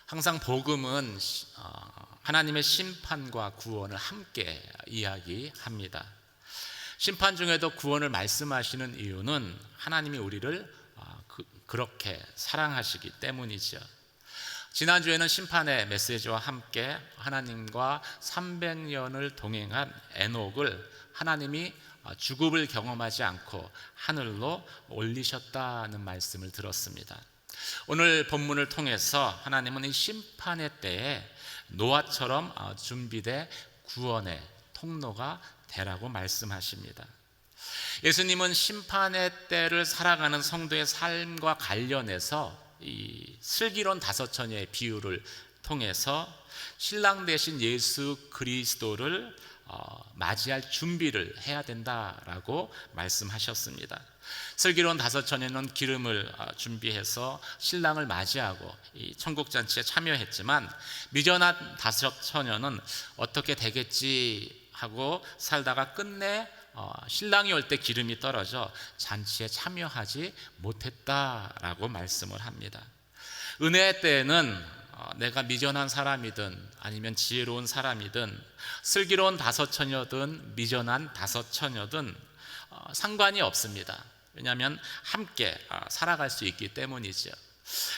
항상 복음은 하나님의 심판과 구원을 함께 이야기합니다. 심판 중에도 구원을 말씀하시는 이유는 하나님이 우리를 그렇게 사랑하시기 때문이죠. 지난주에는 심판의 메시지와 함께 하나님과 300년을 동행한 에녹을 하나님이 죽음을 경험하지 않고 하늘로 올리셨다는 말씀을 들었습니다. 오늘 본문을 통해서 하나님은 이 심판의 때에 노아처럼 준비된 구원의 통로가 되라고 말씀하십니다. 예수님은 심판의 때를 살아가는 성도의 삶과 관련해서 이 슬기로운 다섯 처녀의 비유를 통해서 신랑 되신 예수 그리스도를 맞이할 준비를 해야 된다라고 말씀하셨습니다. 슬기로운 다섯 처녀는 기름을 준비해서 신랑을 맞이하고 이 천국 잔치에 참여했지만 미련한 다섯 처녀는 어떻게 되겠지 하고 살다가 끝내 신랑이 올 때 기름이 떨어져 잔치에 참여하지 못했다라고 말씀을 합니다. 은혜의 때에는 내가 미련한 사람이든 아니면 지혜로운 사람이든 슬기로운 다섯 처녀든 미련한 다섯 처녀든 상관이 없습니다. 왜냐하면 함께 살아갈 수 있기 때문이죠.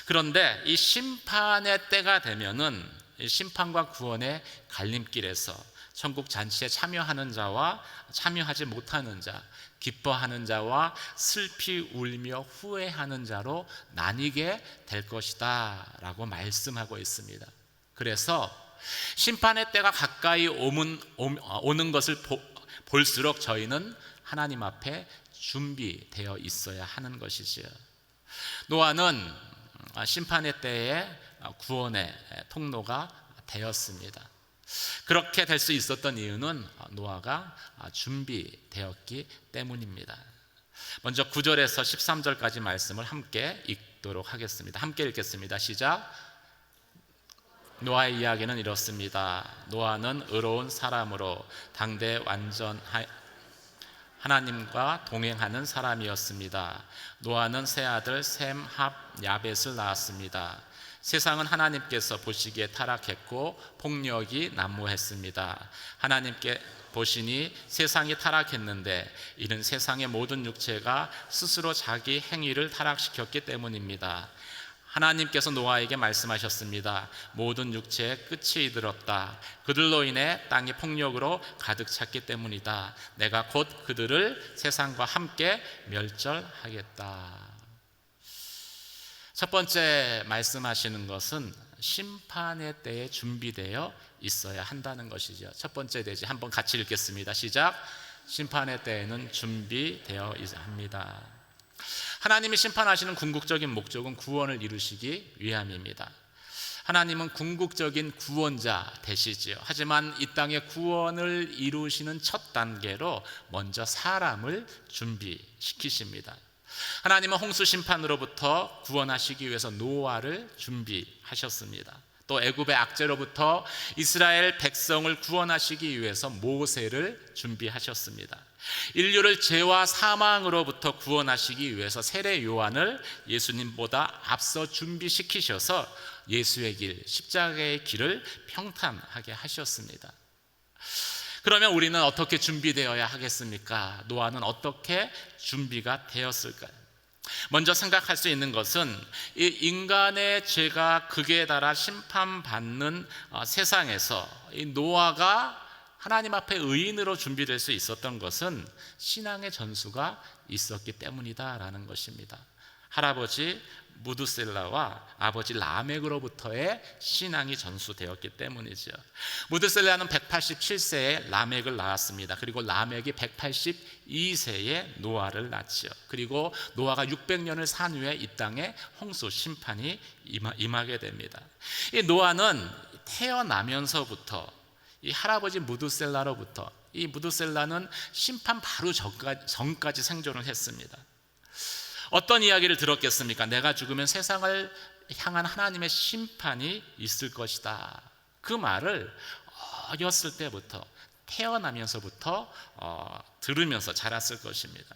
그런데 이 심판의 때가 되면은 심판과 구원의 갈림길에서 천국 잔치에 참여하는 자와 참여하지 못하는 자, 기뻐하는 자와 슬피 울며 후회하는 자로 나뉘게 될 것이다 라고 말씀하고 있습니다. 그래서 심판의 때가 가까이 오는 것을 볼수록 저희는 하나님 앞에 준비되어 있어야 하는 것이지요. 노아는 심판의 때에 구원의 통로가 되었습니다. 그렇게 될 수 있었던 이유는 노아가 준비되었기 때문입니다. 먼저 9절에서 13절까지 말씀을 함께 읽도록 하겠습니다. 함께 읽겠습니다. 시작. 노아의 이야기는 이렇습니다. 노아는 의로운 사람으로 당대 완전 하나님과 동행하는 사람이었습니다. 노아는 세 아들 셈, 합, 야벳을 낳았습니다. 세상은 하나님께서 보시기에 타락했고 폭력이 난무했습니다. 하나님께 보시니 세상이 타락했는데 이는 세상의 모든 육체가 스스로 자기 행위를 타락시켰기 때문입니다. 하나님께서 노아에게 말씀하셨습니다. 모든 육체의 끝이 이르렀다. 그들로 인해 땅이 폭력으로 가득 찼기 때문이다. 내가 곧 그들을 세상과 함께 멸절하겠다. 첫 번째 말씀하시는 것은 심판의 때에 준비되어 있어야 한다는 것이죠. 첫 번째 대지 한번 같이 읽겠습니다. 시작. 심판의 때에는 준비되어 있어야 합니다. 하나님이 심판하시는 궁극적인 목적은 구원을 이루시기 위함입니다. 하나님은 궁극적인 구원자 되시지요. 하지만 이 땅의 구원을 이루시는 첫 단계로 먼저 사람을 준비시키십니다. 하나님은 홍수 심판으로부터 구원하시기 위해서 노아를 준비하셨습니다. 또 애굽의 악죄로부터 이스라엘 백성을 구원하시기 위해서 모세를 준비하셨습니다. 인류를 죄와 사망으로부터 구원하시기 위해서 세례 요한을 예수님보다 앞서 준비시키셔서 예수의 길, 십자가의 길을 평탄하게 하셨습니다. 그러면 우리는 어떻게 준비되어야 하겠습니까? 노아는 어떻게 준비가 되었을까요? 먼저 생각할 수 있는 것은 이 인간의 죄가 극에 달아 심판받는 세상에서 이 노아가 하나님 앞에 의인으로 준비될 수 있었던 것은 신앙의 전수가 있었기 때문이다라는 것입니다. 할아버지 무드셀라와 아버지 라멕으로부터의 신앙이 전수되었기 때문이죠. 무드셀라는 187세에 라멕을 낳았습니다. 그리고 라멕이 182세에 노아를 낳지요. 그리고 노아가 600년을 산 후에 이 땅에 홍수 심판이 임하게 됩니다. 이 노아는 태어나면서부터 이 할아버지 무드셀라로부터, 이 무드셀라는 심판 바로 전까지 생존을 했습니다. 어떤 이야기를 들었겠습니까? 내가 죽으면 세상을 향한 하나님의 심판이 있을 것이다. 그 말을 어렸을 때부터, 태어나면서부터 들으면서 자랐을 것입니다.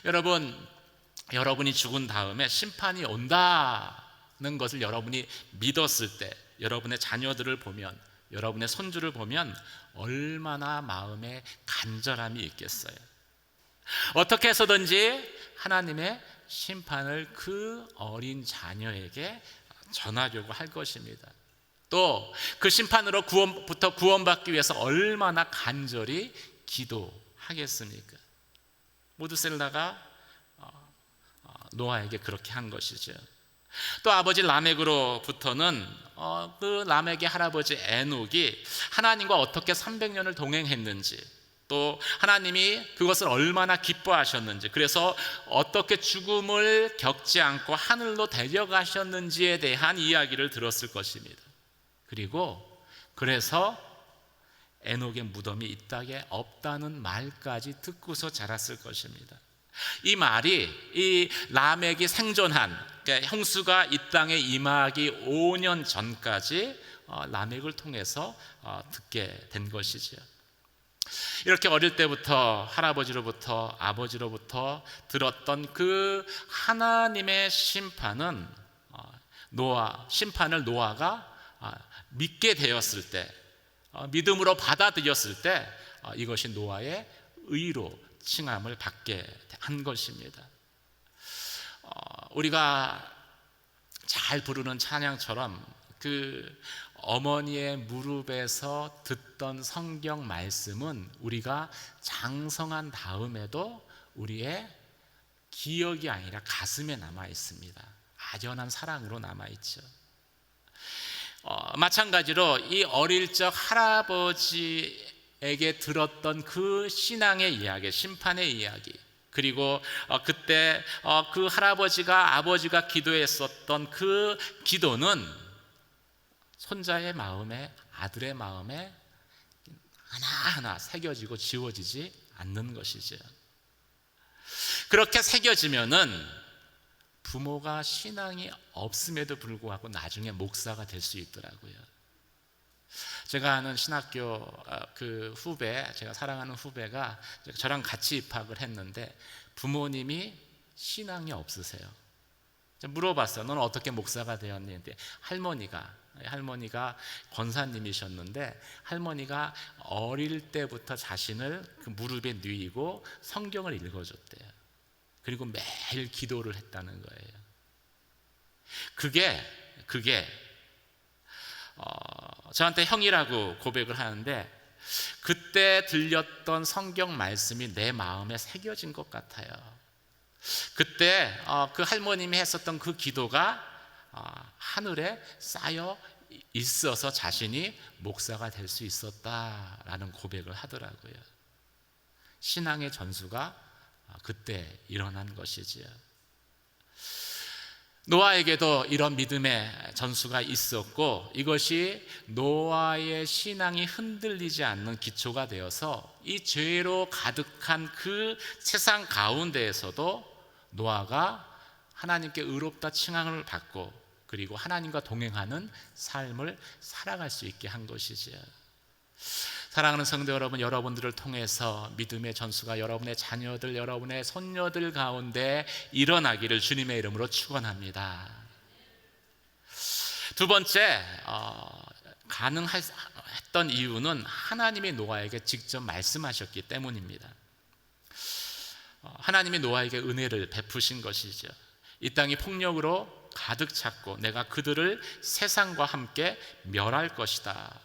여러분이 죽은 다음에 심판이 온다는 것을 여러분이 믿었을 때, 여러분의 자녀들을 보면, 여러분의 손주를 보면 얼마나 마음에 간절함이 있겠어요. 어떻게 해서든지 하나님의 심판을 그 어린 자녀에게 전하려고 할 것입니다. 또 그 심판으로 구원받기 위해서 얼마나 간절히 기도하겠습니까? 모두셀라가 노아에게 그렇게 한 것이죠. 또 아버지 라멕으로부터는 그 라멕의 할아버지 에녹이 하나님과 어떻게 300년을 동행했는지, 또 하나님이 그것을 얼마나 기뻐하셨는지, 그래서 어떻게 죽음을 겪지 않고 하늘로 데려가셨는지에 대한 이야기를 들었을 것입니다. 그래서 에녹의 무덤이 이 땅에 없다는 말까지 듣고서 자랐을 것입니다. 이 말이 이 라멕이 생존한, 그러니까 형수가 이 땅에 임하기 5년 전까지 라멕을 통해서 듣게 된 것이죠. 이렇게 어릴 때부터 할아버지로부터 아버지로부터 들었던 그 하나님의 심판은 심판을 노아가 믿게 되었을 때, 믿음으로 받아들였을 때 이것이 노아의 의로 칭함을 받게 한 것입니다. 우리가 잘 부르는 찬양처럼 그 어머니의 무릎에서 듣던 성경 말씀은 우리가 장성한 다음에도 우리의 기억이 아니라 가슴에 남아 있습니다. 아련한 사랑으로 남아 있죠. 마찬가지로 이 어릴 적 할아버지에게 들었던 그 신앙의 이야기, 심판의 이야기, 그리고 그때 그 할아버지가 아버지가 기도했었던 그 기도는 손자의 마음에, 아들의 마음에 하나하나 새겨지고 지워지지 않는 것이죠. 그렇게 새겨지면은 부모가 신앙이 없음에도 불구하고 나중에 목사가 될 수 있더라고요. 제가 아는 신학교 그 후배, 제가 사랑하는 후배가 저랑 같이 입학을 했는데 부모님이 신앙이 없으세요. 물어봤어요. 너는 어떻게 목사가 되었니? 근데 할머니가 권사님이셨는데 할머니가 어릴 때부터 자신을 그 무릎에 누이고 성경을 읽어줬대요. 그리고 매일 기도를 했다는 거예요. 그게 저한테 형이라고 고백을 하는데 그때 들렸던 성경 말씀이 내 마음에 새겨진 것 같아요. 그때 그 할머님이 했었던 그 기도가 하늘에 쌓여 있어서 자신이 목사가 될 수 있었다라는 고백을 하더라고요. 신앙의 전수가 그때 일어난 것이지요. 노아에게도 이런 믿음의 전수가 있었고 이것이 노아의 신앙이 흔들리지 않는 기초가 되어서 이 죄로 가득한 그 세상 가운데에서도 노아가 하나님께 의롭다 칭함을 받고 그리고 하나님과 동행하는 삶을 살아갈 수 있게 한 것이지요. 사랑하는 성도 여러분, 여러분들을 통해서 믿음의 전수가 여러분의 자녀들, 여러분의 손녀들 가운데 일어나기를 주님의 이름으로 축원합니다. 두 번째, 가능했던 이유는 하나님이 노아에게 직접 말씀하셨기 때문입니다. 하나님이 노아에게 은혜를 베푸신 것이죠. 이 땅이 폭력으로 가득 찼고 내가 그들을 세상과 함께 멸할 것이다.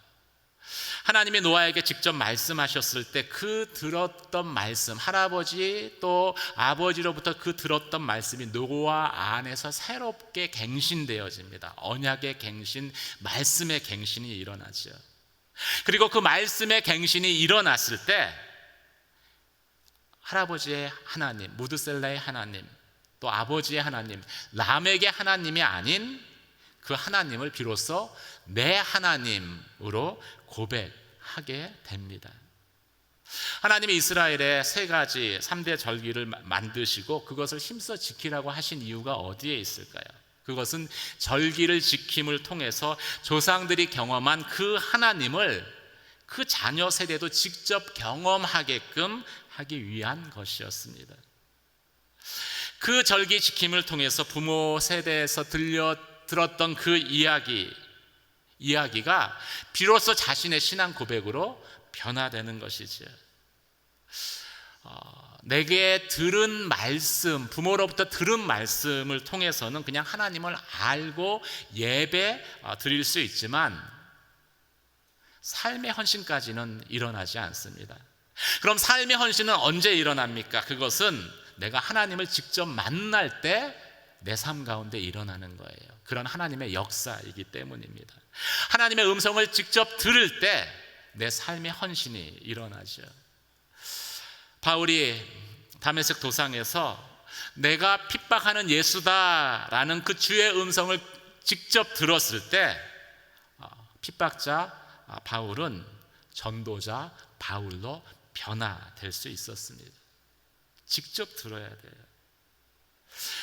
하나님이 노아에게 직접 말씀하셨을 때 그 들었던 말씀, 할아버지 또 아버지로부터 그 들었던 말씀이 노아 안에서 새롭게 갱신되어집니다. 언약의 갱신, 말씀의 갱신이 일어나죠. 그리고 그 말씀의 갱신이 일어났을 때 할아버지의 하나님, 무드셀라의 하나님, 또 아버지의 하나님, 라멕의 하나님이 아닌 그 하나님을 비로소 내 하나님으로 고백하게 됩니다. 하나님이 이스라엘에 3가지 3대 절기를 만드시고 그것을 힘써 지키라고 하신 이유가 어디에 있을까요? 그것은 절기를 지킴을 통해서 조상들이 경험한 그 하나님을 그 자녀 세대도 직접 경험하게끔 하기 위한 것이었습니다. 그 절기 지킴을 통해서 부모 세대에서 들었던 그 이야기가 비로소 자신의 신앙 고백으로 변화되는 것이죠. 내게 들은 말씀, 부모로부터 들은 말씀을 통해서는 그냥 하나님을 알고 예배 드릴 수 있지만 삶의 헌신까지는 일어나지 않습니다. 그럼 삶의 헌신은 언제 일어납니까? 그것은 내가 하나님을 직접 만날 때 내 삶 가운데 일어나는 거예요. 그런 하나님의 역사이기 때문입니다. 하나님의 음성을 직접 들을 때 내 삶의 헌신이 일어나죠. 바울이 다메섹 도상에서 내가 핍박하는 예수다라는 그 주의 음성을 직접 들었을 때 핍박자 바울은 전도자 바울로 변화될 수 있었습니다. 직접 들어야 돼요.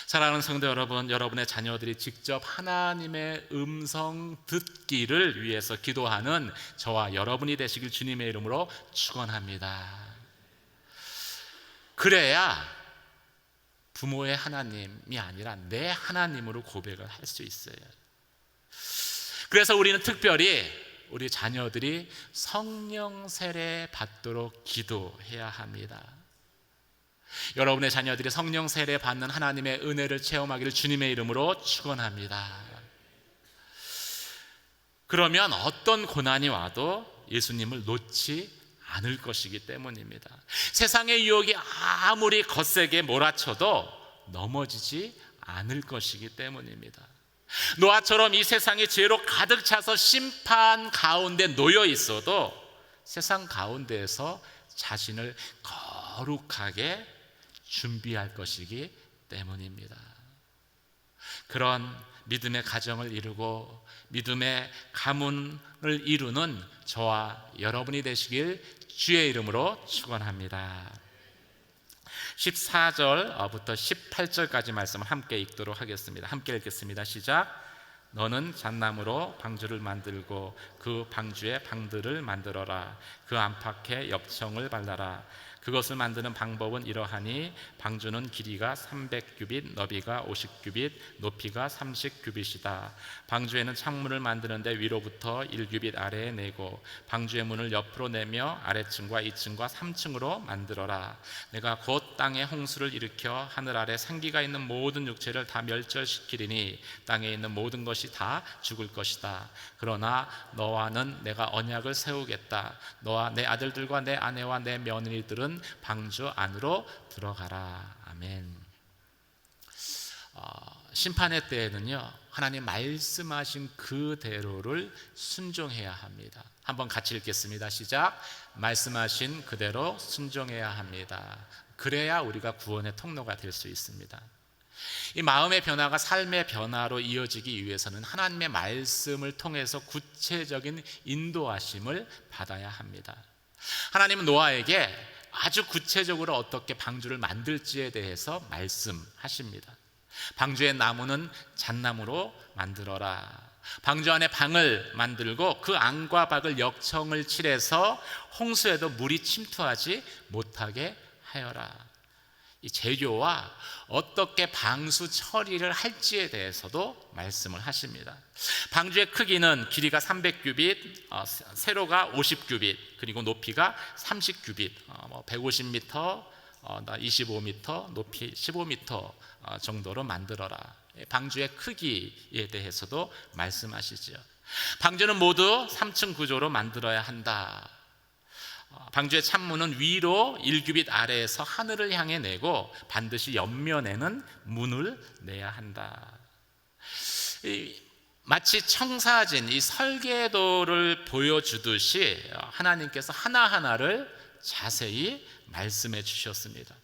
사랑하는 성도 여러분, 여러분의 자녀들이 직접 하나님의 음성 듣기를 위해서 기도하는 저와 여러분이 되시길 주님의 이름으로 축원합니다. 그래야 부모의 하나님이 아니라 내 하나님으로 고백을 할 수 있어요. 그래서 우리는 특별히 우리 자녀들이 성령 세례 받도록 기도해야 합니다. 여러분의 자녀들이 성령 세례 받는 하나님의 은혜를 체험하기를 주님의 이름으로 축원합니다. 그러면 어떤 고난이 와도 예수님을 놓지 않을 것이기 때문입니다. 세상의 유혹이 아무리 거세게 몰아쳐도 넘어지지 않을 것이기 때문입니다. 노아처럼 이 세상이 죄로 가득 차서 심판 가운데 놓여 있어도 세상 가운데에서 자신을 거룩하게 준비할 것이기 때문입니다. 그런 믿음의 가정을 이루고 믿음의 가문을 이루는 저와 여러분이 되시길 주의 이름으로 축원합니다. 14절부터 18절까지 말씀을 함께 읽도록 하겠습니다. 함께 읽겠습니다. 시작. 너는 잣나무로 방주를 만들고 그 방주에 방들을 만들어라. 그 안팎에 엽청을 발라라. 그것을 만드는 방법은 이러하니 방주는 길이가 300규빗, 너비가 50규빗, 높이가 30규빗이다. 방주에는 창문을 만드는데 위로부터 1규빗 아래에 내고 방주의 문을 옆으로 내며 아래층과 2층과 3층으로 만들어라. 내가 곧 땅에 홍수를 일으켜 하늘 아래 생기가 있는 모든 육체를 다 멸절시키리니 땅에 있는 모든 것이 다 죽을 것이다. 그러나 너와는 내가 언약을 세우겠다. 너와 내 아들들과 내 아내와 내 며느리들은 방주 안으로 들어가라. 아멘. 심판의 때에는요, 하나님 말씀하신 그대로를 순종해야 합니다. 한번 같이 읽겠습니다. 시작. 말씀하신 그대로 순종해야 합니다. 그래야 우리가 구원의 통로가 될 수 있습니다. 이 마음의 변화가 삶의 변화로 이어지기 위해서는 하나님의 말씀을 통해서 구체적인 인도하심을 받아야 합니다. 하나님은 노아에게 아주 구체적으로 어떻게 방주를 만들지에 대해서 말씀하십니다. 방주의 나무는 잣나무로 만들어라. 방주 안에 방을 만들고 그 안과 밖을 역청을 칠해서 홍수에도 물이 침투하지 못하게 하여라. 이 재료와 어떻게 방수 처리를 할지에 대해서도 말씀을 하십니다. 방주의 크기는 길이가 300규빗, 세로가 50규빗, 그리고 높이가 30규빗, 150m, 25m, 높이 15m 정도로 만들어라. 방주의 크기에 대해서도 말씀하시죠. 방주는 모두 3층 구조로 만들어야 한다. 방주의 창문은 위로 1규빗 아래에서 하늘을 향해 내고 반드시 옆면에는 문을 내야 한다. 마치 청사진, 이 설계도를 보여주듯이 하나님께서 하나하나를 자세히 말씀해 주셨습니다.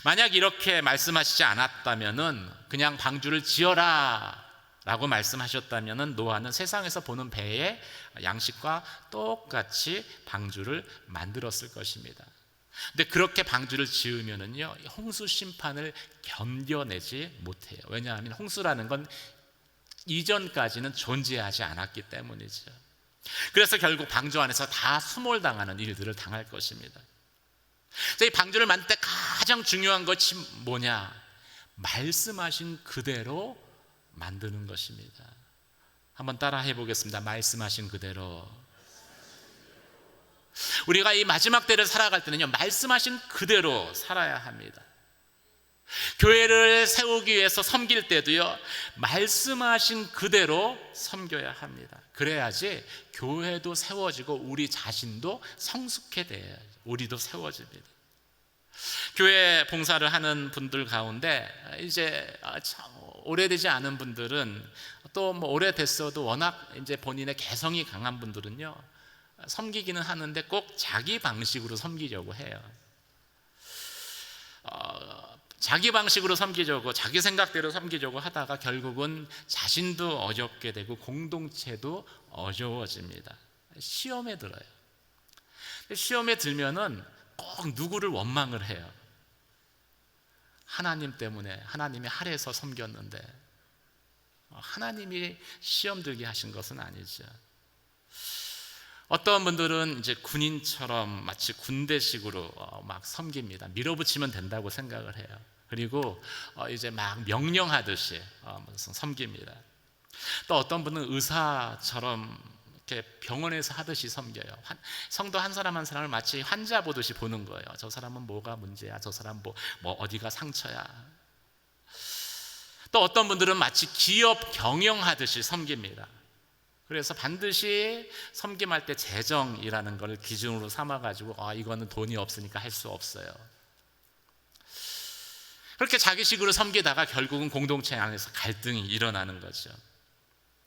만약 이렇게 말씀하시지 않았다면 그냥 방주를 지어라 라고 말씀하셨다면 노아는 세상에서 보는 배의 양식과 똑같이 방주를 만들었을 것입니다. 근데 그렇게 방주를 지으면은요, 홍수 심판을 견뎌내지 못해요. 왜냐하면 홍수라는 건 이전까지는 존재하지 않았기 때문이죠. 그래서 결국 방주 안에서 다 수몰당하는 일들을 당할 것입니다. 이 방주를 만들 때 가장 중요한 것이 뭐냐? 말씀하신 그대로 만드는 것입니다. 한번 따라 해보겠습니다. 말씀하신 그대로. 우리가 이 마지막 때를 살아갈 때는요, 말씀하신 그대로 살아야 합니다. 교회를 세우기 위해서 섬길 때도요, 말씀하신 그대로 섬겨야 합니다. 그래야지 교회도 세워지고 우리 자신도 성숙해 돼요. 우리도 세워집니다. 교회 봉사를 하는 분들 가운데 이제 오래되지 않은 분들은, 또 뭐 오래됐어도 워낙 이제 본인의 개성이 강한 분들은요, 섬기기는 하는데 꼭 자기 방식으로 섬기려고 해요. 자기 방식으로 섬기려고, 자기 생각대로 섬기려고 하다가 결국은 자신도 어렵게 되고 공동체도 어려워집니다. 시험에 들어요. 시험에 들면은 꼭 누구를 원망을 해요. 하나님 때문에, 하나님이 하래서 섬겼는데, 하나님이 시험 들게 하신 것은 아니죠. 어떤 분들은 이제 군인처럼 마치 군대식으로 막 섬깁니다. 밀어붙이면 된다고 생각을 해요. 그리고 이제 막 명령하듯이 섬깁니다. 또 어떤 분은 의사처럼 이렇게 병원에서 하듯이 섬겨요. 성도 한 사람 한 사람을 마치 환자 보듯이 보는 거예요. 저 사람은 뭐가 문제야? 저 사람 뭐 어디가 상처야? 또 어떤 분들은 마치 기업 경영하듯이 섬깁니다. 그래서 반드시 섬김할 때 재정이라는 걸 기준으로 삼아가지고 이거는 돈이 없으니까 할 수 없어요. 그렇게 자기식으로 섬기다가 결국은 공동체 안에서 갈등이 일어나는 거죠.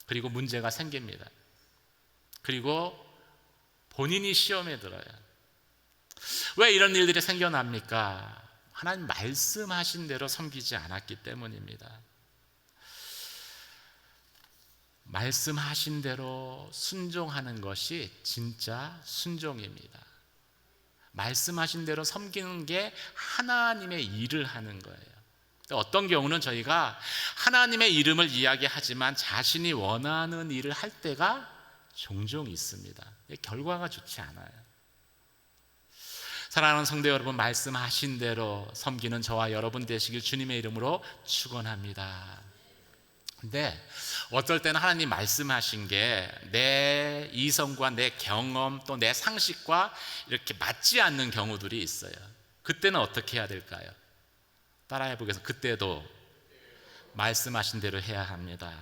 그리고 문제가 생깁니다. 그리고 본인이 시험에 들어요. 왜 이런 일들이 생겨납니까? 하나님 말씀하신 대로 섬기지 않았기 때문입니다. 말씀하신 대로 순종하는 것이 진짜 순종입니다. 말씀하신 대로 섬기는 게 하나님의 일을 하는 거예요. 어떤 경우는 저희가 하나님의 이름을 이야기하지만 자신이 원하는 일을 할 때가 종종 있습니다. 결과가 좋지 않아요. 사랑하는 성도 여러분, 말씀하신 대로 섬기는 저와 여러분 되시길 주님의 이름으로 축원합니다. 근데 어떨 때는 하나님 말씀하신 게 내 이성과 내 경험 또 내 상식과 이렇게 맞지 않는 경우들이 있어요. 그때는 어떻게 해야 될까요? 따라해 보겠습니다. 그때도 말씀하신 대로 해야 합니다.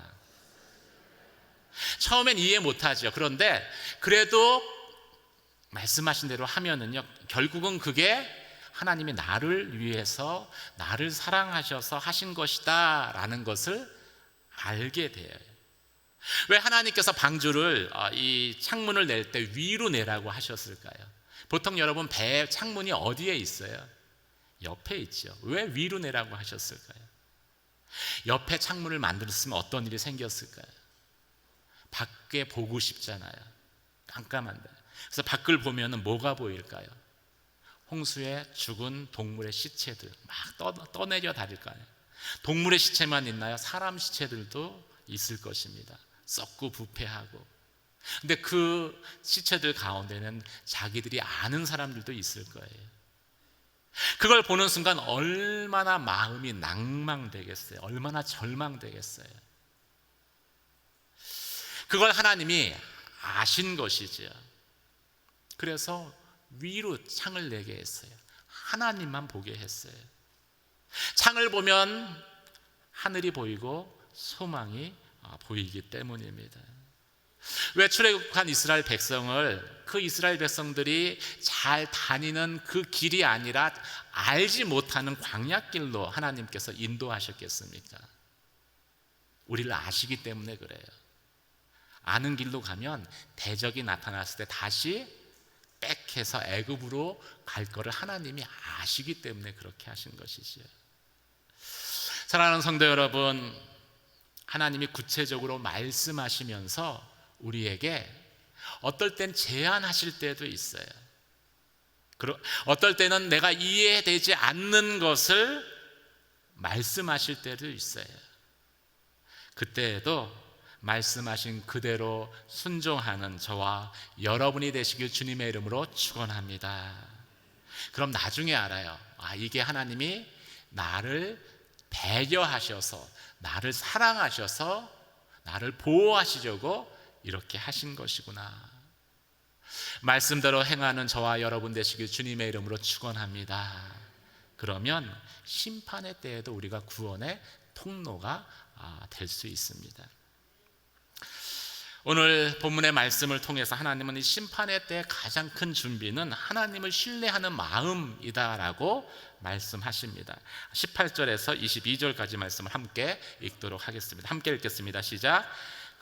처음엔 이해 못하죠. 그런데 그래도 말씀하신 대로 하면은요, 결국은 그게 하나님이 나를 위해서 나를 사랑하셔서 하신 것이다 라는 것을 알게 돼요. 왜 하나님께서 방주를 이 창문을 낼 때 위로 내라고 하셨을까요? 보통 여러분 배 창문이 어디에 있어요? 옆에 있죠. 왜 위로 내라고 하셨을까요? 옆에 창문을 만들었으면 어떤 일이 생겼을까요? 밖에 보고 싶잖아요. 깜깜한데. 그래서 밖을 보면 뭐가 보일까요? 홍수에 죽은 동물의 시체들 막 떠내려 다닐까요? 동물의 시체만 있나요? 사람 시체들도 있을 것입니다. 썩고 부패하고. 근데 그 시체들 가운데는 자기들이 아는 사람들도 있을 거예요. 그걸 보는 순간 얼마나 마음이 낭망되겠어요. 얼마나 절망되겠어요. 그걸 하나님이 아신 것이죠. 그래서 위로 창을 내게 했어요. 하나님만 보게 했어요. 창을 보면 하늘이 보이고 소망이 보이기 때문입니다. 왜 출애굽한 이스라엘 백성을 그 이스라엘 백성들이 잘 다니는 그 길이 아니라 알지 못하는 광야길로 하나님께서 인도하셨겠습니까? 우리를 아시기 때문에 그래요. 아는 길로 가면 대적이 나타났을 때 다시 백해서 애굽으로 갈 거를 하나님이 아시기 때문에 그렇게 하신 것이지요. 사랑하는 성도 여러분, 하나님이 구체적으로 말씀하시면서 우리에게 어떨 땐 제안하실 때도 있어요. 어떨 때는 내가 이해되지 않는 것을 말씀하실 때도 있어요. 그때에도 말씀하신 그대로 순종하는 저와 여러분이 되시길 주님의 이름으로 축원합니다. 그럼 나중에 알아요. 이게 하나님이 나를 배려하셔서 나를 사랑하셔서 나를 보호하시려고 이렇게 하신 것이구나. 말씀대로 행하는 저와 여러분 되시길 주님의 이름으로 축원합니다. 그러면 심판의 때에도 우리가 구원의 통로가 될 수 있습니다. 오늘 본문의 말씀을 통해서 하나님은 이 심판의 때 가장 큰 준비는 하나님을 신뢰하는 마음이다라고 말씀하십니다. 18절에서 22절까지 말씀을 함께 읽도록 하겠습니다. 함께 읽겠습니다. 시작.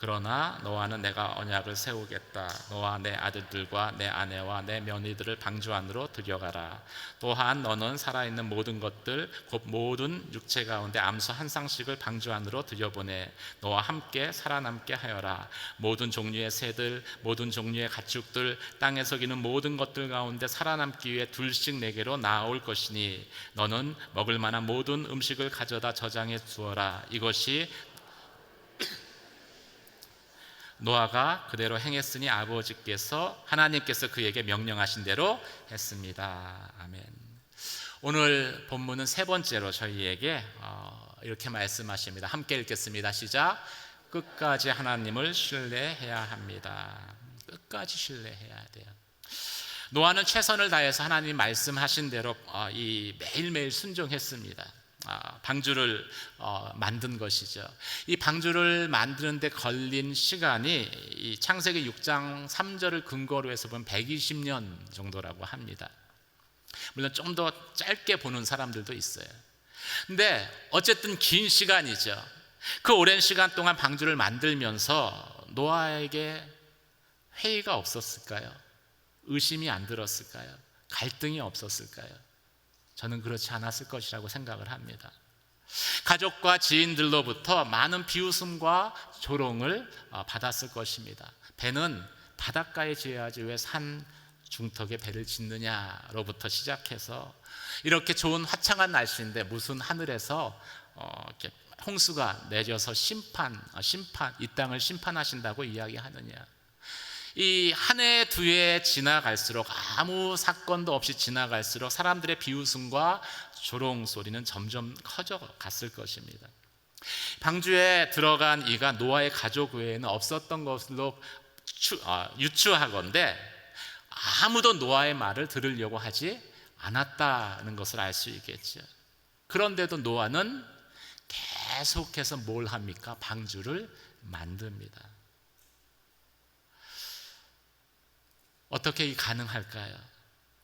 그러나 너와는 내가 언약을 세우겠다. 너와 내 아들들과 내 아내와 내 며느리들을 방주 안으로 들여가라. 또한 너는 살아있는 모든 것들 곧 모든 육체 가운데 암소 한 쌍씩을 방주 안으로 들여보내 너와 함께 살아남게 하여라. 모든 종류의 새들 모든 종류의 가축들 땅에서 기는 모든 것들 가운데 살아남기 위해 둘씩 내게로 나아올 것이니 너는 먹을 만한 모든 음식을 가져다 저장해 두어라. 이것이 노아가 그대로 행했으니 아버지께서 하나님께서 그에게 명령하신 대로 했습니다. 아멘. 오늘 본문은 세 번째로 저희에게 이렇게 말씀하십니다. 함께 읽겠습니다. 시작. 끝까지 하나님을 신뢰해야 합니다. 끝까지 신뢰해야 돼요. 노아는 최선을 다해서 하나님 말씀하신 대로 매일매일 순종했습니다. 방주를 만든 것이죠. 이 방주를 만드는데 걸린 시간이 이 창세기 6장 3절을 근거로 해서 보면 120년 정도라고 합니다. 물론 좀 더 짧게 보는 사람들도 있어요. 근데 어쨌든 긴 시간이죠. 그 오랜 시간 동안 방주를 만들면서 노아에게 회의가 없었을까요? 의심이 안 들었을까요? 갈등이 없었을까요? 저는 그렇지 않았을 것이라고 생각을 합니다. 가족과 지인들로부터 많은 비웃음과 조롱을 받았을 것입니다. 배는 바닷가에 지어야지 왜 산 중턱에 배를 짓느냐로부터 시작해서 이렇게 좋은 화창한 날씨인데 무슨 하늘에서 이렇게 홍수가 내려서 이 땅을 심판하신다고 이야기하느냐. 이 한 해 두 해 지나갈수록 아무 사건도 없이 지나갈수록 사람들의 비웃음과 조롱 소리는 점점 커져 갔을 것입니다. 방주에 들어간 이가 노아의 가족 외에는 없었던 것으로 유추하건대 아무도 노아의 말을 들으려고 하지 않았다는 것을 알 수 있겠죠. 그런데도 노아는 계속해서 뭘 합니까? 방주를 만듭니다. 어떻게 가능할까요?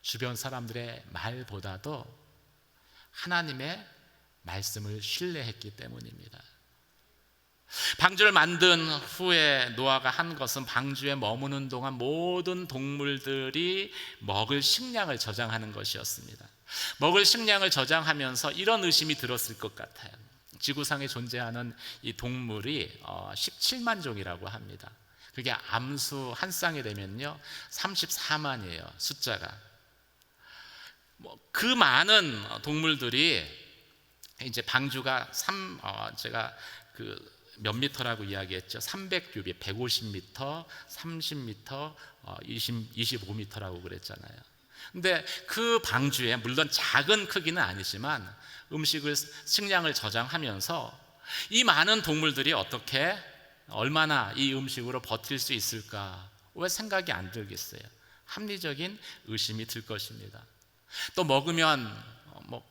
주변 사람들의 말보다도 하나님의 말씀을 신뢰했기 때문입니다. 방주를 만든 후에 노아가 한 것은 방주에 머무는 동안 모든 동물들이 먹을 식량을 저장하는 것이었습니다. 먹을 식량을 저장하면서 이런 의심이 들었을 것 같아요. 지구상에 존재하는 이 동물이 17만 종이라고 합니다. 그게 암수 한 쌍이 되면요 34만이에요. 숫자가. 그 많은 동물들이 이제 방주가 제가 몇 미터라고 이야기했죠. 300규빗, 150미터, 30미터, 25미터라고 그랬잖아요. 근데 그 방주에 물론 작은 크기는 아니지만 식량을 저장하면서 이 많은 동물들이 얼마나 이 음식으로 버틸 수 있을까? 왜 생각이 안 들겠어요? 합리적인 의심이 들 것입니다. 또 먹으면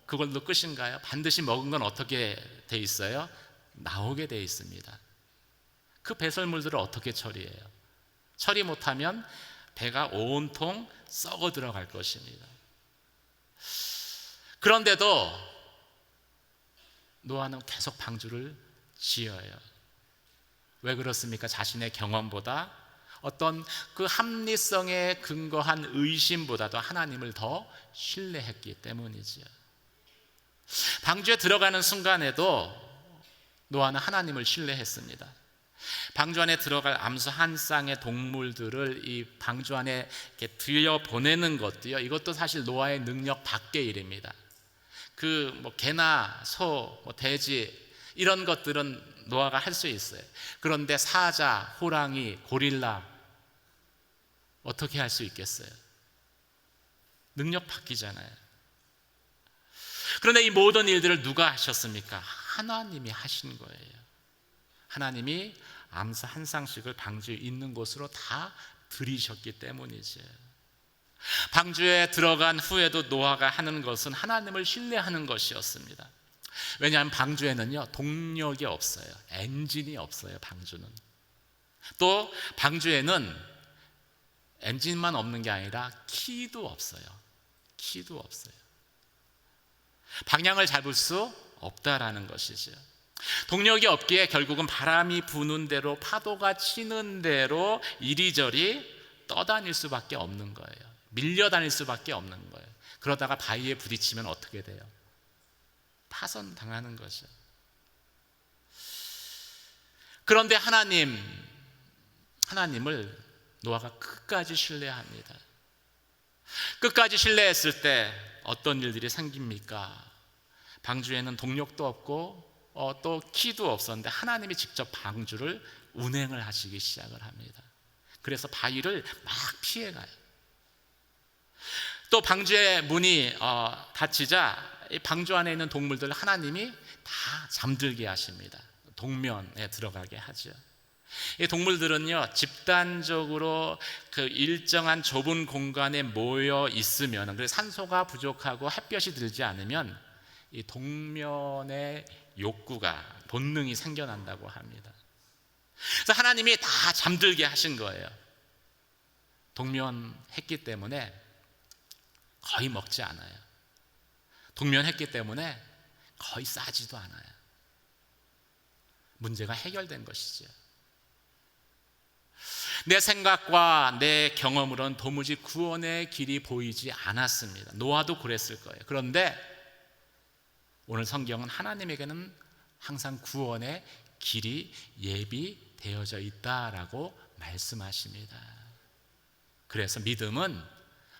그걸로 끝인가요? 반드시 먹은 건 어떻게 돼 있어요? 나오게 돼 있습니다. 그 배설물들을 어떻게 처리해요? 처리 못하면 배가 온통 썩어 들어갈 것입니다. 그런데도 노아는 계속 방주를 지어요. 왜 그렇습니까? 자신의 경험보다 어떤 그 합리성에 근거한 의심보다도 하나님을 더 신뢰했기 때문이지요. 방주에 들어가는 순간에도 노아는 하나님을 신뢰했습니다. 방주 안에 들어갈 암수 한 쌍의 동물들을 이 방주 안에 이렇게 들여보내는 것도요, 이것도 사실 노아의 능력 밖의 일입니다. 개나 소, 돼지 이런 것들은 노아가 할 수 있어요. 그런데 사자, 호랑이, 고릴라 어떻게 할 수 있겠어요? 능력 밖이잖아요. 그런데 이 모든 일들을 누가 하셨습니까? 하나님이 하신 거예요. 하나님이 암사 한 쌍씩을 방주에 있는 곳으로 다 들이셨기 때문이죠. 방주에 들어간 후에도 노아가 하는 것은 하나님을 신뢰하는 것이었습니다. 왜냐하면 방주에는요, 동력이 없어요. 엔진이 없어요. 방주는. 또 방주에는 엔진만 없는 게 아니라 키도 없어요. 키도 없어요. 방향을 잡을 수 없다라는 것이죠. 동력이 없기에 결국은 바람이 부는 대로, 파도가 치는 대로 이리저리 떠다닐 수밖에 없는 거예요. 밀려다닐 수밖에 없는 거예요. 그러다가 바위에 부딪히면 어떻게 돼요? 파손당하는 거죠. 그런데 하나님을 노아가 끝까지 신뢰합니다. 끝까지 신뢰했을 때 어떤 일들이 생깁니까? 방주에는 동력도 없고 또 키도 없었는데 하나님이 직접 방주를 운행을 하시기 시작을 합니다. 그래서 바위를 막 피해가요. 또 방주의 문이 닫히자 방주 안에 있는 동물들 하나님이 다 잠들게 하십니다. 동면에 들어가게 하죠. 이 동물들은요, 집단적으로 그 일정한 좁은 공간에 모여 있으면, 그래서 산소가 부족하고 햇볕이 들지 않으면 이 동면의 욕구가, 본능이 생겨난다고 합니다. 그래서 하나님이 다 잠들게 하신 거예요. 동면했기 때문에 거의 먹지 않아요. 동면했기 때문에 거의 싸지도 않아요. 문제가 해결된 것이죠. 내 생각과 내 경험으로는 도무지 구원의 길이 보이지 않았습니다. 노아도 그랬을 거예요. 그런데 오늘 성경은 하나님에게는 항상 구원의 길이 예비되어져 있다라고 말씀하십니다. 그래서 믿음은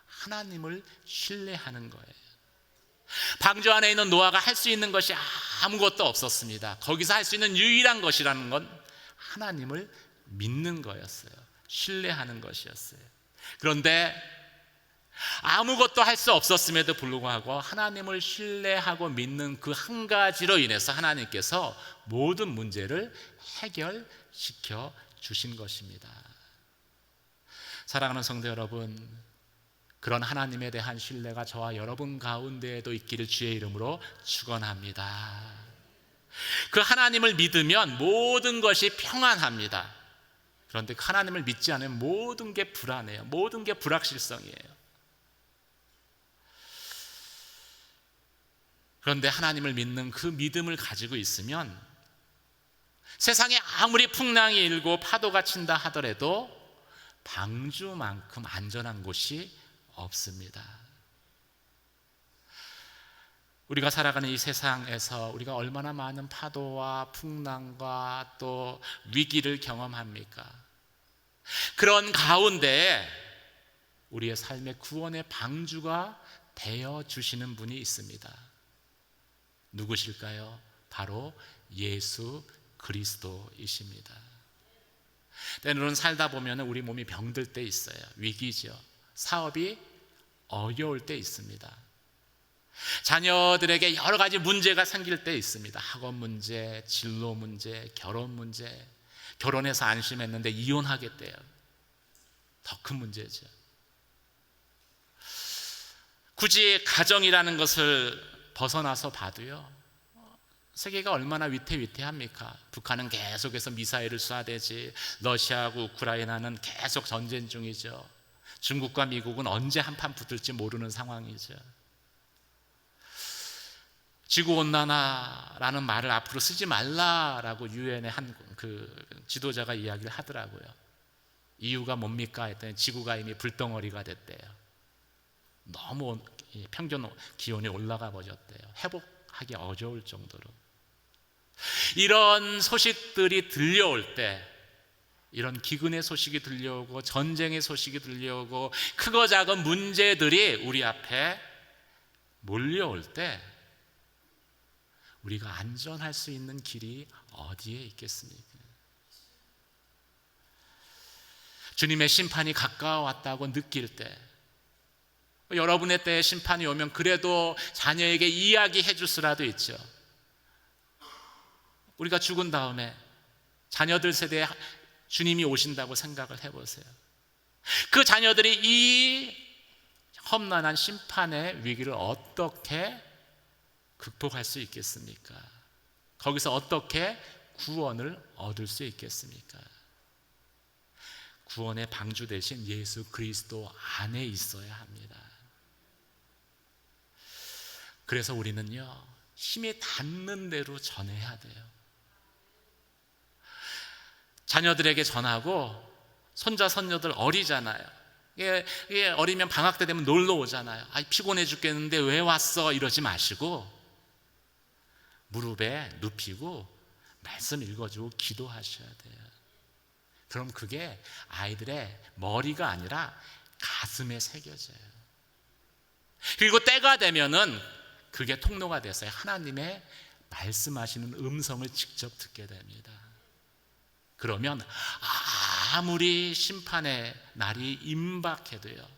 하나님을 신뢰하는 거예요. 방주 안에 있는 노아가 할 수 있는 것이 아무것도 없었습니다. 거기서 할 수 있는 유일한 것이라는 건 하나님을 믿는 거였어요. 신뢰하는 것이었어요. 그런데 아무것도 할 수 없었음에도 불구하고 하나님을 신뢰하고 믿는 그 한 가지로 인해서 하나님께서 모든 문제를 해결시켜 주신 것입니다. 사랑하는 성도 여러분, 그런 하나님에 대한 신뢰가 저와 여러분 가운데에도 있기를 주의 이름으로 축원합니다. 그 하나님을 믿으면 모든 것이 평안합니다. 그런데 그 하나님을 믿지 않으면 모든 게 불안해요. 모든 게 불확실성이에요. 그런데 하나님을 믿는 그 믿음을 가지고 있으면 세상에 아무리 풍랑이 일고 파도가 친다 하더라도 방주만큼 안전한 곳이 없습니다. 우리가 살아가는 이 세상에서 우리가 얼마나 많은 파도와 풍랑과 또 위기를 경험합니까? 그런 가운데에 우리의 삶의 구원의 방주가 되어 주시는 분이 있습니다. 누구실까요? 바로 예수 그리스도이십니다. 때로는 살다 보면 우리 몸이 병들 때 있어요. 위기죠. 사업이 어려울 때 있습니다. 자녀들에게 여러 가지 문제가 생길 때 있습니다. 학업 문제, 진로 문제, 결혼 문제. 결혼해서 안심했는데 이혼하겠대요. 더 큰 문제죠. 굳이 가정이라는 것을 벗어나서 봐도요, 세계가 얼마나 위태위태합니까? 북한은 계속해서 미사일을 쏴대지, 러시아하고 우크라이나는 계속 전쟁 중이죠. 중국과 미국은 언제 한판 붙을지 모르는 상황이죠. 지구온난화라는 말을 앞으로 쓰지 말라라고 유엔의 한 지도자가 이야기를 하더라고요. 이유가 뭡니까? 했더니 지구가 이미 불덩어리가 됐대요. 너무 평균 기온이 올라가 버렸대요. 회복하기 어려울 정도로. 이런 소식들이 들려올 때, 이런 기근의 소식이 들려오고 전쟁의 소식이 들려오고 크고 작은 문제들이 우리 앞에 몰려올 때 우리가 안전할 수 있는 길이 어디에 있겠습니까? 주님의 심판이 가까워왔다고 느낄 때, 여러분의 때에 심판이 오면 그래도 자녀에게 이야기해 줄 수라도 있죠. 우리가 죽은 다음에 자녀들 세대에 주님이 오신다고 생각을 해보세요. 그 자녀들이 이 험난한 심판의 위기를 어떻게 극복할 수 있겠습니까? 거기서 어떻게 구원을 얻을 수 있겠습니까? 구원의 방주 대신 예수 그리스도 안에 있어야 합니다. 그래서 우리는요, 힘이 닿는 대로 전해야 돼요. 자녀들에게 전하고, 손자 손녀들 어리잖아요. 이게 어리면 방학 때 되면 놀러 오잖아요. 피곤해 죽겠는데 왜 왔어? 이러지 마시고 무릎에 눕히고 말씀 읽어주고 기도하셔야 돼요. 그럼 그게 아이들의 머리가 아니라 가슴에 새겨져요. 그리고 때가 되면은 그게 통로가 돼서 하나님의 말씀하시는 음성을 직접 듣게 됩니다. 그러면 아무리 심판의 날이 임박해도요,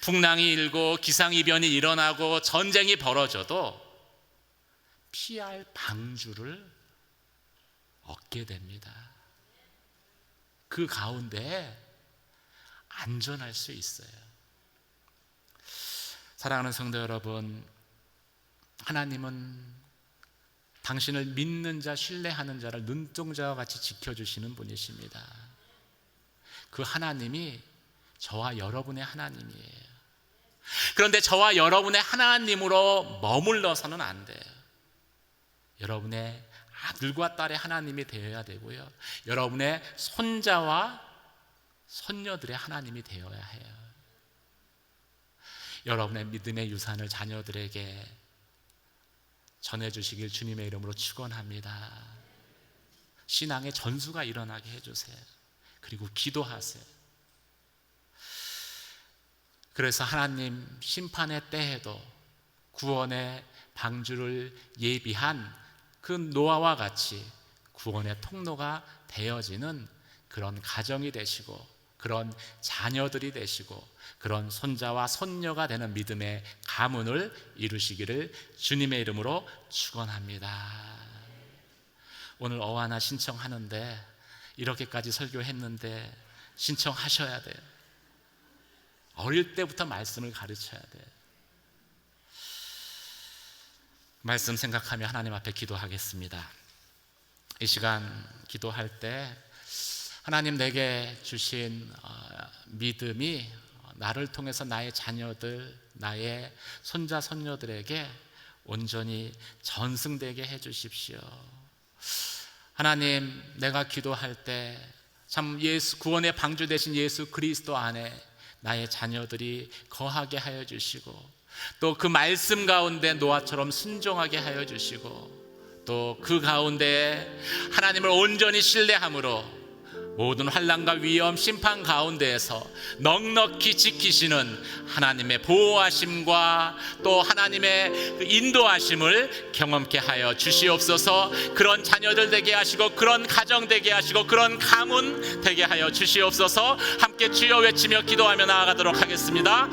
풍랑이 일고 기상이변이 일어나고 전쟁이 벌어져도 피할 방주를 얻게 됩니다. 그 가운데 안전할 수 있어요. 사랑하는 성도 여러분, 하나님은 당신을 믿는 자, 신뢰하는 자를 눈동자와 같이 지켜주시는 분이십니다. 그 하나님이 저와 여러분의 하나님이에요. 그런데 저와 여러분의 하나님으로 머물러서는 안 돼요. 여러분의 아들과 딸의 하나님이 되어야 되고요, 여러분의 손자와 손녀들의 하나님이 되어야 해요. 여러분의 믿음의 유산을 자녀들에게 전해주시길 주님의 이름으로 축원합니다. 신앙의 전수가 일어나게 해주세요. 그리고 기도하세요. 그래서 하나님 심판의 때에도 구원의 방주를 예비한 그 노아와 같이 구원의 통로가 되어지는 그런 가정이 되시고, 그런 자녀들이 되시고, 그런 손자와 손녀가 되는 믿음의 가문을 이루시기를 주님의 이름으로 축원합니다. 오늘 어하나 신청하는데, 이렇게까지 설교했는데 신청하셔야 돼요. 어릴 때부터 말씀을 가르쳐야 돼요. 말씀 생각하며 하나님 앞에 기도하겠습니다. 이 시간 기도할 때 하나님 내게 주신 믿음이 나를 통해서 나의 자녀들, 나의 손자 손녀들에게 온전히 전승되게 해주십시오. 하나님, 내가 기도할 때 참 구원의 방주 되신 예수 그리스도 안에 나의 자녀들이 거하게 하여 주시고, 또 그 말씀 가운데 노아처럼 순종하게 하여 주시고, 또 그 가운데 하나님을 온전히 신뢰함으로 모든 환난과 위험, 심판 가운데에서 넉넉히 지키시는 하나님의 보호하심과 또 하나님의 그 인도하심을 경험케 하여 주시옵소서. 그런 자녀들 되게 하시고, 그런 가정 되게 하시고, 그런 가문 되게 하여 주시옵소서. 함께 주여 외치며 기도하며 나아가도록 하겠습니다.